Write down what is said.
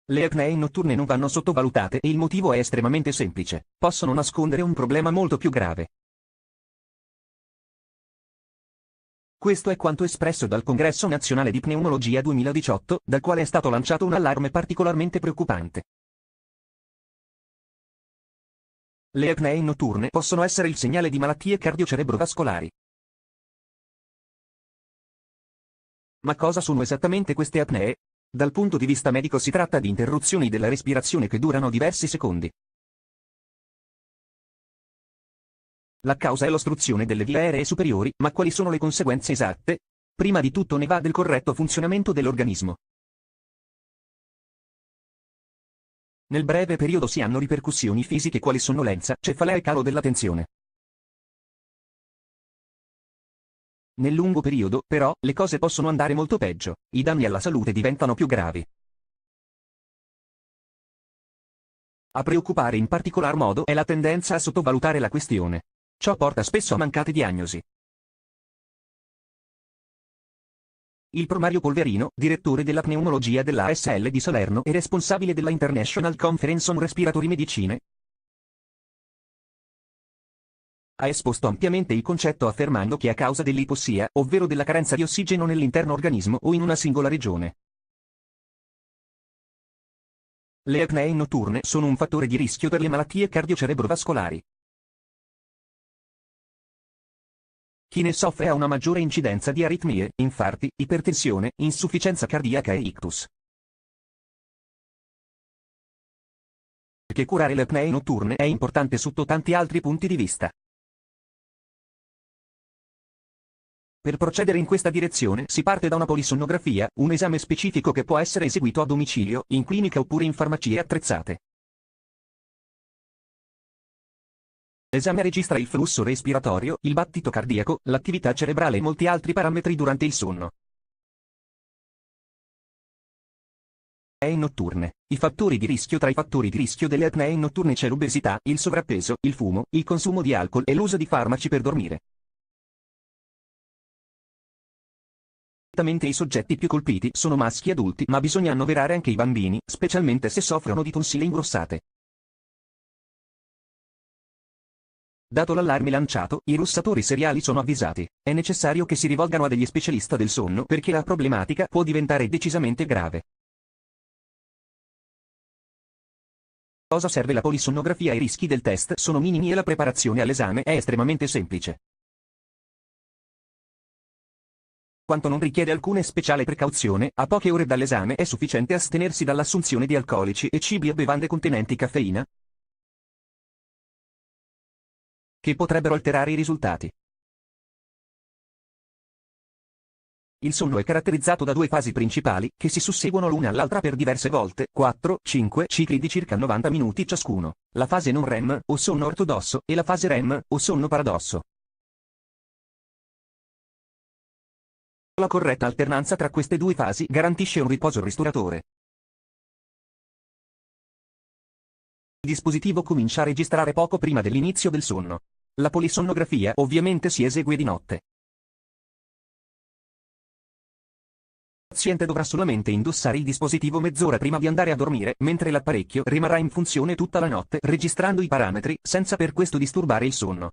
Le apnee notturne non vanno sottovalutate e il motivo è estremamente semplice: possono nascondere un problema molto più grave. Questo è quanto espresso dal Congresso Nazionale di Pneumologia 2018, dal quale è stato lanciato un allarme particolarmente preoccupante. Le apnee notturne possono essere il segnale di malattie cardiocerebrovascolari. Ma cosa sono esattamente queste apnee? Dal punto di vista medico si tratta di interruzioni della respirazione che durano diversi secondi. La causa è l'ostruzione delle vie aeree superiori, ma quali sono le conseguenze esatte? Prima di tutto ne va del corretto funzionamento dell'organismo. Nel breve periodo si hanno ripercussioni fisiche quali sonnolenza, cefalea e calo della tensione. Nel lungo periodo, però, le cose possono andare molto peggio, i danni alla salute diventano più gravi. A preoccupare in particolar modo è la tendenza a sottovalutare la questione. Ciò porta spesso a mancate diagnosi. Il Pro Mario Polverino, direttore della pneumologia dell'ASL di Salerno e responsabile della International Conference on Respiratory Medicine, ha esposto ampiamente il concetto affermando che a causa dell'ipossia, ovvero della carenza di ossigeno nell'interno organismo o in una singola regione, le apnee notturne sono un fattore di rischio per le malattie cardiocerebrovascolari. Chi ne soffre ha una maggiore incidenza di aritmie, infarti, ipertensione, insufficienza cardiaca e ictus. Perché curare le apnee notturne è importante sotto tanti altri punti di vista. Per procedere in questa direzione si parte da una polisonnografia, un esame specifico che può essere eseguito a domicilio, in clinica oppure in farmacie attrezzate. L'esame registra il flusso respiratorio, il battito cardiaco, l'attività cerebrale e molti altri parametri durante il sonno. Apnee notturne. I fattori di rischio. Tra i fattori di rischio delle apnee notturne c'è l'obesità, il sovrappeso, il fumo, il consumo di alcol e l'uso di farmaci per dormire. I soggetti più colpiti sono maschi adulti, ma bisogna annoverare anche i bambini, specialmente se soffrono di tonsille ingrossate. Dato l'allarme lanciato, i russatori seriali sono avvisati. È necessario che si rivolgano a degli specialista del sonno perché la problematica può diventare decisamente grave. Cosa serve la polisonnografia? I rischi del test sono minimi e la preparazione all'esame è estremamente semplice. Quanto non richiede alcuna speciale precauzione, a poche ore dall'esame è sufficiente astenersi dall'assunzione di alcolici e cibi o bevande contenenti caffeina, che potrebbero alterare i risultati. Il sonno è caratterizzato da due fasi principali, che si susseguono l'una all'altra per diverse volte, 4-5 cicli di circa 90 minuti ciascuno, la fase non REM, o sonno ortodosso, e la fase REM, o sonno paradosso. La corretta alternanza tra queste due fasi garantisce un riposo ristoratore. Il dispositivo comincia a registrare poco prima dell'inizio del sonno. La polisonnografia ovviamente si esegue di notte. Il paziente dovrà solamente indossare il dispositivo mezz'ora prima di andare a dormire, mentre l'apparecchio rimarrà in funzione tutta la notte registrando i parametri, senza per questo disturbare il sonno.